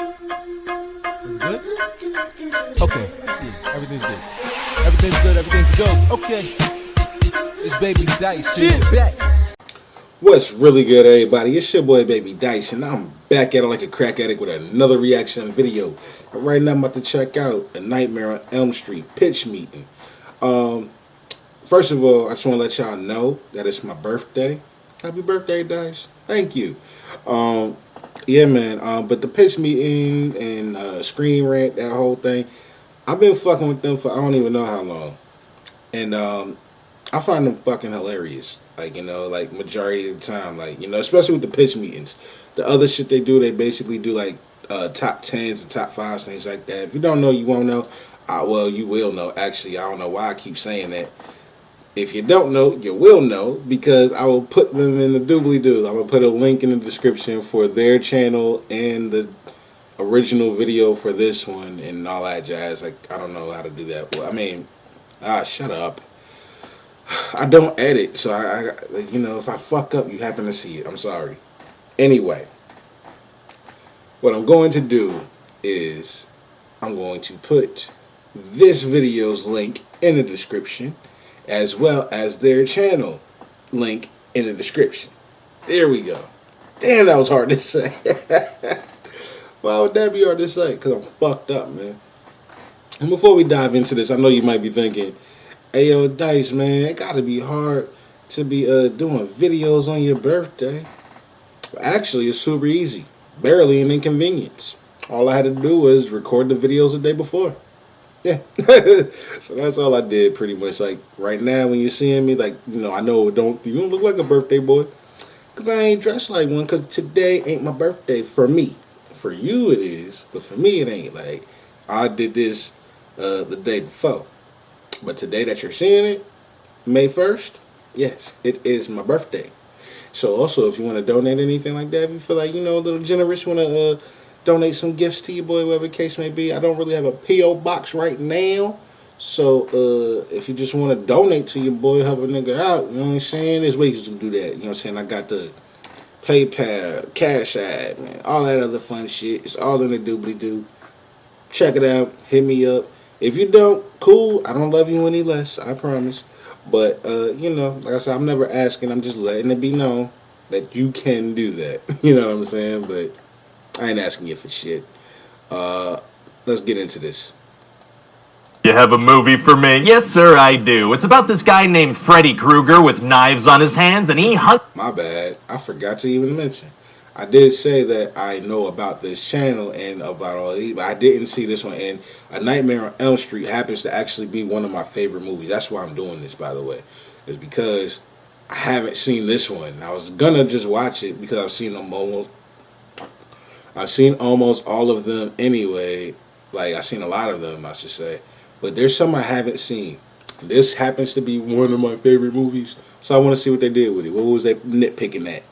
Good? Okay, yeah, everything's good. Everything's good, everything's good. Okay. It's Baby Dyce. Shit, back. What's really good, everybody? It's your boy Baby Dyce, and I'm back at it like a crack addict with another reaction video. And right now I'm about to check out A Nightmare on Elm Street pitch meeting. First of all, I just want to let y'all know that it's my birthday. Happy birthday, Dyce. Thank you. Yeah, man. But the pitch meeting and Screen Rant, that whole thing, I've been fucking with them for I don't even know how long. And I find them fucking hilarious. Like, you know, like majority of the time. Like, you know, especially with the pitch meetings. The other shit they do, they basically do like top 10s and top 5s, things like that. If you don't know, you won't know. Well, you will know. Actually, I don't know why I keep saying that. If you don't know, you will know, because I will put them in the doobly-doo. I'm going to put a link in the description for their channel and the original video for this one and all that jazz. Like, I don't know how to do that. Well, I mean, shut up. I don't edit, so I you know, if I fuck up, you happen to see it. I'm sorry. Anyway, what I'm going to do is I'm going to put this video's link in the description, as well as their channel link in the description. There we go. Damn, that was hard to say. Why would that be hard to say? Because I'm fucked up, man. And before we dive into this, I know you might be thinking, hey, yo, Dyce, man, it gotta be hard to be doing videos on your birthday. Actually, it's super easy. Barely an inconvenience. All I had to do was record the videos the day before. Yeah. So that's all I did pretty much. Like right now when you're seeing me, like, you know, I know you don't look like a birthday boy, because I ain't dressed like one, because today ain't my birthday for me. For you it is, but for me it ain't. Like, I did this the day before. But today that you're seeing it, May 1st, yes, it is my birthday. So also, if you want to donate anything like that, if you feel like, you know, a little generous, you want to donate some gifts to your boy, whatever the case may be. I don't really have a P.O. box right now. So, if you just want to donate to your boy, help a nigga out, you know what I'm saying? There's ways to do that. You know what I'm saying? I got the PayPal, Cash App, man, all that other fun shit. It's all in the doobly-doo. Check it out. Hit me up. If you don't, cool. I don't love you any less, I promise. But, you know, like I said, I'm never asking. I'm just letting it be known that you can do that. You know what I'm saying? But I ain't asking you for shit. Let's get into this. You have a movie for me? Yes, sir, I do. It's about this guy named Freddy Krueger with knives on his hands, and he hunts... My bad. I forgot to even mention. I did say that I know about this channel and about all these, but I didn't see this one. And A Nightmare on Elm Street happens to actually be one of my favorite movies. That's why I'm doing this, by the way. It's because I haven't seen this one. I was gonna just watch it because I've seen almost all of them anyway. Like, I've seen a lot of them, I should say. But there's some I haven't seen. This happens to be one of my favorite movies, so I want to see what they did with it. What was they nitpicking at?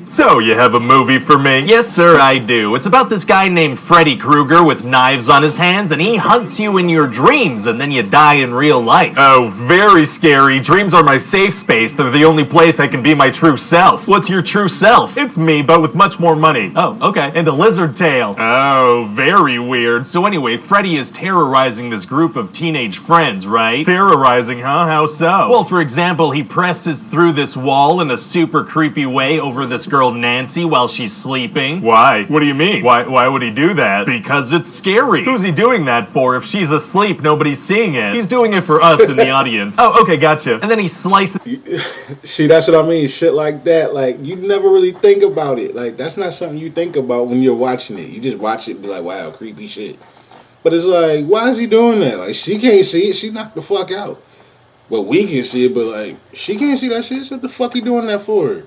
So, you have a movie for me? Yes, sir, I do. It's about this guy named Freddy Krueger with knives on his hands, and he hunts you in your dreams, and then you die in real life. Oh, very scary. Dreams are my safe space. They're the only place I can be my true self. What's your true self? It's me, but with much more money. Oh, okay. And a lizard tail. Oh, very weird. So anyway, Freddy is terrorizing this group of teenage friends, right? Terrorizing, huh? How so? Well, for example, he presses through this wall in a super creepy way over this girl Nancy while she's sleeping. Why? What do you mean? Why would he do that? Because it's scary. Who's he doing that for? If she's asleep, nobody's seeing it. He's doing it for us in the audience. Oh, okay, gotcha. And then he slices... See, that's what I mean. Shit like that, like, you never really think about it. Like, that's not something you think about when you're watching it. You just watch it and be like, wow, creepy shit. But it's like, why is he doing that? Like, she can't see it. She knocked the fuck out. Well, we can see it, but, like, she can't see that shit. So what the fuck he doing that for?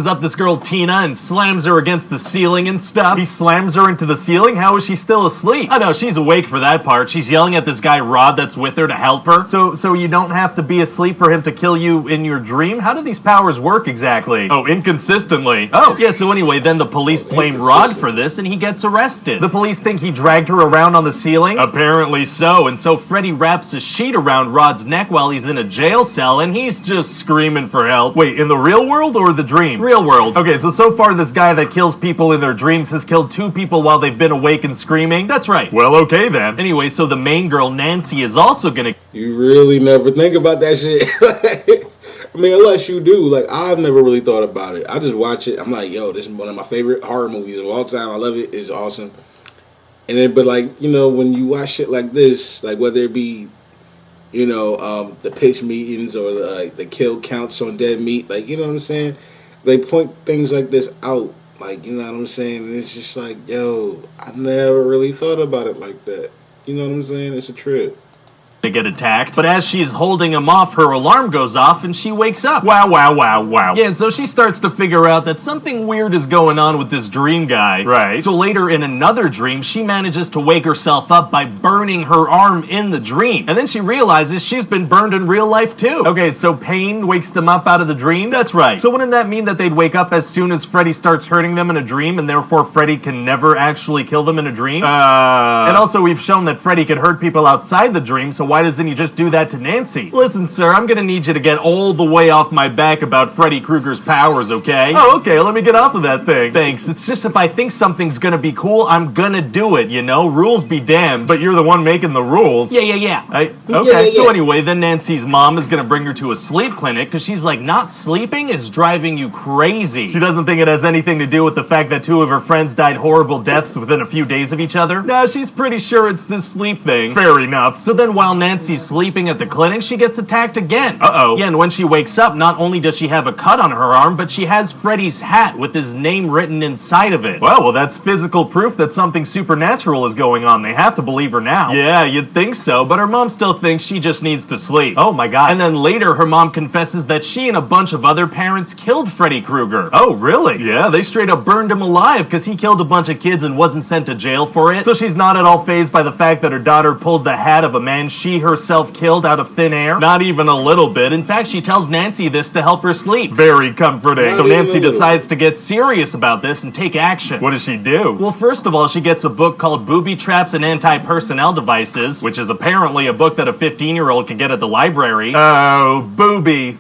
Up this girl Tina and slams her against the ceiling and stuff. He slams her into the ceiling? How is she still asleep? Oh no, she's awake for that part. She's yelling at this guy Rod that's with her to help her. So you don't have to be asleep for him to kill you in your dream? How do these powers work exactly? Oh, inconsistently. Oh, yeah, so anyway, then the police blame Rod for this and he gets arrested. The police think he dragged her around on the ceiling? Apparently so, and so Freddy wraps a sheet around Rod's neck while he's in a jail cell and he's just screaming for help. Wait, in the real world or the dream? dream? Real world. Okay, so far this guy that kills people in their dreams has killed 2 people while they've been awake and screaming? That's right. Well, okay then. Anyway, so the main girl, Nancy, is also gonna... You really never think about that shit. I mean, unless you do. Like, I've never really thought about it. I just watch it. I'm like, yo, this is one of my favorite horror movies of all time. I love it. It's awesome. And then, but like, you know, when you watch shit like this, like whether it be, you know, the pitch meetings or the kill counts on dead meat, like, you know what I'm saying? They point things like this out. Like, you know what I'm saying? And it's just like, yo, I never really thought about it like that. You know what I'm saying? It's a trip. to get attacked, but as she's holding him off, her alarm goes off and she wakes up. Wow. Yeah, and so she starts to figure out that something weird is going on with this dream guy. Right. So later in another dream, she manages to wake herself up by burning her arm in the dream. And then she realizes she's been burned in real life too. Okay, so pain wakes them up out of the dream? That's right. So wouldn't that mean that they'd wake up as soon as Freddy starts hurting them in a dream, and therefore Freddy can never actually kill them in a dream? And also we've shown that Freddy can hurt people outside the dream, so why doesn't he just do that to Nancy? Listen, sir, I'm gonna need you to get all the way off my back about Freddy Krueger's powers, okay? Oh, okay, let me get off of that thing. Thanks. It's just if I think something's gonna be cool, I'm gonna do it, you know? Rules be damned, but you're the one making the rules. Yeah. Okay, so anyway, then Nancy's mom is gonna bring her to a sleep clinic, because she's like, not sleeping is driving you crazy. She doesn't think it has anything to do with the fact that two of her friends died horrible deaths within a few days of each other. No, she's pretty sure it's this sleep thing. Fair enough. So then while Nancy's sleeping at the clinic, she gets attacked again. Uh-oh. Yeah, and when she wakes up, not only does she have a cut on her arm, but she has Freddy's hat with his name written inside of it. Well, that's physical proof that something supernatural is going on. They have to believe her now. Yeah, you'd think so, but her mom still thinks she just needs to sleep. Oh my god. And then later, her mom confesses that she and a bunch of other parents killed Freddy Krueger. Oh, really? Yeah, they straight up burned him alive because he killed a bunch of kids and wasn't sent to jail for it. So she's not at all fazed by the fact that her daughter pulled the hat of a man she herself killed out of thin air. Not even a little bit. In fact, she tells Nancy this to help her sleep. Very comforting. So Nancy decides to get serious about this and take action. What does she do? Well, first of all, she gets a book called Booby Traps and Anti-Personnel Devices, which is apparently a book that a 15-year-old can get at the library. Oh, booby.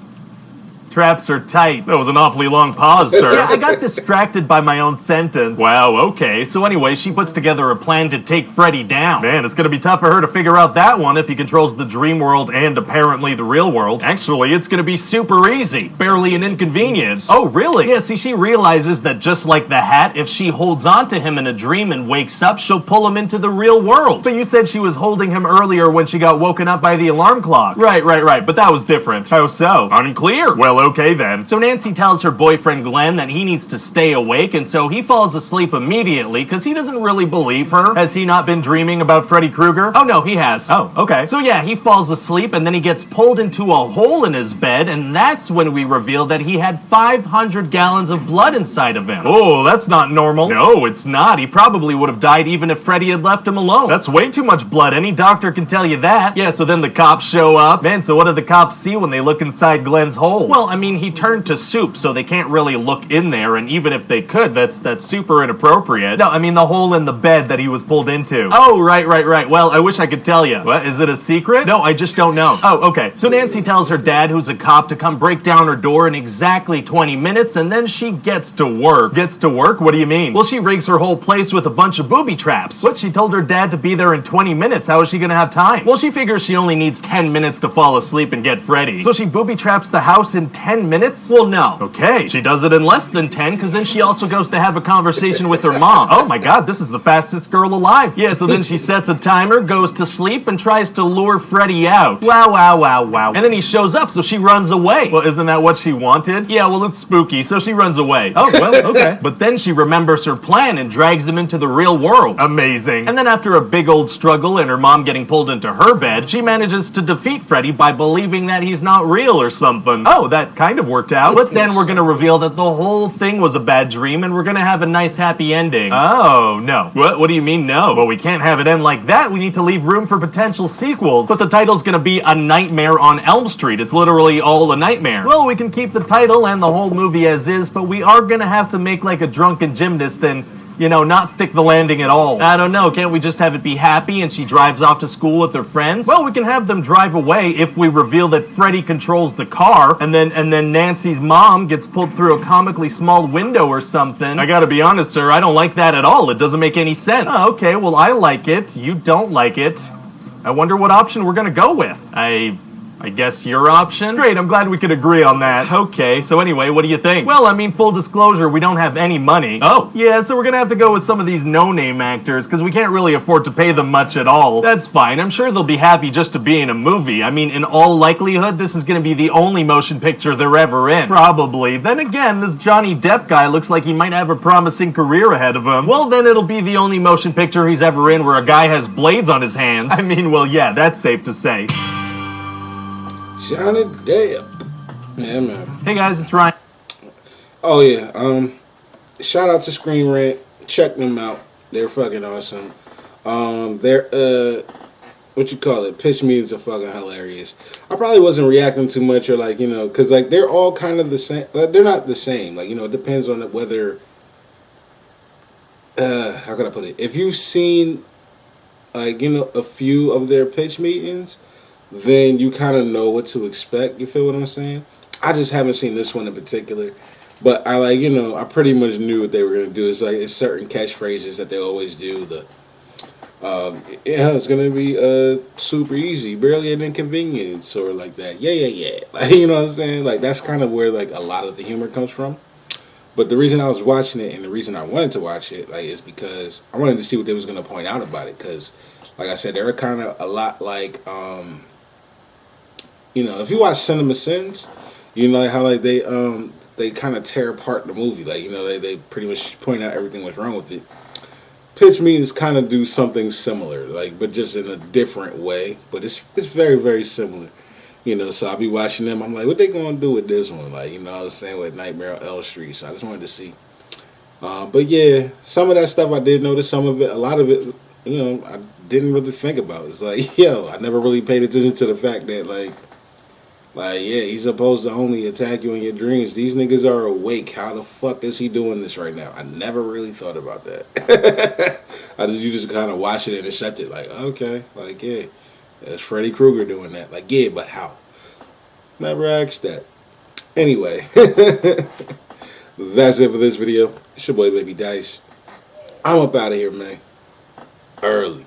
Traps are tight. That was an awfully long pause, sir. Yeah, I got distracted by my own sentence. Wow, okay. So anyway, she puts together a plan to take Freddy down. Man, it's gonna be tough for her to figure out that one if he controls the dream world and apparently the real world. Actually, it's gonna be super easy. Barely an inconvenience. Oh, really? Yeah, see, she realizes that just like the hat, if she holds on to him in a dream and wakes up, she'll pull him into the real world. But you said she was holding him earlier when she got woken up by the alarm clock. Right, but that was different. How so? Unclear. Well, okay then. So Nancy tells her boyfriend Glenn that he needs to stay awake, and so he falls asleep immediately because he doesn't really believe her. Has he not been dreaming about Freddy Krueger? Oh no, he has. Oh, okay. So yeah, he falls asleep and then he gets pulled into a hole in his bed, and that's when we reveal that he had 500 gallons of blood inside of him. Oh, that's not normal. No, it's not. He probably would have died even if Freddy had left him alone. That's way too much blood. Any doctor can tell you that. Yeah, so then the cops show up. Man, so what do the cops see when they look inside Glenn's hole? Well, I mean, he turned to soup, so they can't really look in there, and even if they could, that's super inappropriate. No, I mean the hole in the bed that he was pulled into. Oh, right. Well, I wish I could tell you. What, is it a secret? No, I just don't know. Oh, okay. So Nancy tells her dad, who's a cop, to come break down her door in exactly 20 minutes, and then she gets to work. Gets to work? What do you mean? Well, she rigs her whole place with a bunch of booby traps. What, she told her dad to be there in 20 minutes. How is she gonna have time? Well, she figures she only needs 10 minutes to fall asleep and get Freddy. So she booby traps the house in 10 minutes? Well, no. Okay, she does it in less than 10, because then she also goes to have a conversation with her mom. Oh my god, this is the fastest girl alive. Yeah, so then she sets a timer, goes to sleep, and tries to lure Freddy out. Wow. And then he shows up, so she runs away. Well, isn't that what she wanted? Yeah, well, it's spooky, so she runs away. Oh, well, okay. But then she remembers her plan and drags him into the real world. Amazing. And then after a big old struggle and her mom getting pulled into her bed, she manages to defeat Freddy by believing that he's not real or something. Oh, that kind of worked out. But then we're gonna reveal that the whole thing was a bad dream and we're gonna have a nice happy ending. Oh, no. What do you mean no? Well, we can't have it end like that. We need to leave room for potential sequels. But the title's gonna be A Nightmare on Elm Street. It's literally all a nightmare. Well, we can keep the title and the whole movie as is, but we are gonna have to make like a drunken gymnast and you know, not stick the landing at all. I don't know, can't we just have it be happy and she drives off to school with her friends? Well, we can have them drive away if we reveal that Freddy controls the car, and then Nancy's mom gets pulled through a comically small window or something. I gotta be honest, sir, I don't like that at all. It doesn't make any sense. Oh, okay, well, I like it. You don't like it. I wonder what option we're gonna go with. I guess your option? Great, I'm glad we could agree on that. Okay, so anyway, what do you think? Well, I mean, full disclosure, we don't have any money. Oh. Yeah, so we're gonna have to go with some of these no-name actors, because we can't really afford to pay them much at all. That's fine, I'm sure they'll be happy just to be in a movie. I mean, in all likelihood, this is gonna be the only motion picture they're ever in. Probably. Then again, this Johnny Depp guy looks like he might have a promising career ahead of him. Well, then it'll be the only motion picture he's ever in where a guy has blades on his hands. I mean, well, yeah, that's safe to say. Johnny Depp. Yeah, man. Hey guys, it's Ryan. Oh yeah. Shout out to Screen Rant. Check them out. They're fucking awesome. They're what you call it? Pitch meetings are fucking hilarious. I probably wasn't reacting too much, or like, you know, because like they're all kind of the same. They're not the same. Like, you know, it depends on whether. How can I put it? If you've seen, like, you know, a few of their pitch meetings, then you kind of know what to expect. You feel what I'm saying? I just haven't seen this one in particular, but I like, you know, I pretty much knew what they were gonna do. It's like, it's certain catchphrases that they always do. Yeah, it's gonna be super easy, barely an inconvenience, or like that. Yeah. Like, you know what I'm saying? Like, that's kind of where like a lot of the humor comes from. But the reason I was watching it, and the reason I wanted to watch it, like, is because I wanted to see what they was gonna point out about it. Because, like I said, they were kind of a lot like, you know, if you watch Cinema Sins, you know how like they kind of tear apart the movie. Like, you know, they pretty much point out everything was wrong with it. Pitch meetings kind of do something similar, like, but just in a different way. But it's very, very similar. You know, so I'll be watching them. I'm like, what they gonna do with this one? Like, you know, I was saying with Nightmare on Elm Street. So I just wanted to see. But yeah, some of that stuff I did notice. Some of it, a lot of it, you know, I didn't really think about. It's like, yo, I never really paid attention to the fact that like, yeah, he's supposed to only attack you in your dreams. These niggas are awake. How the fuck is he doing this right now? I never really thought about that. You just kind of watch it and accept it. Like, okay, like, yeah, that's Freddy Krueger doing that. Like, yeah, but how? Never asked that. Anyway, that's it for this video. It's your boy, BDyce. I'm up out of here, man. Early.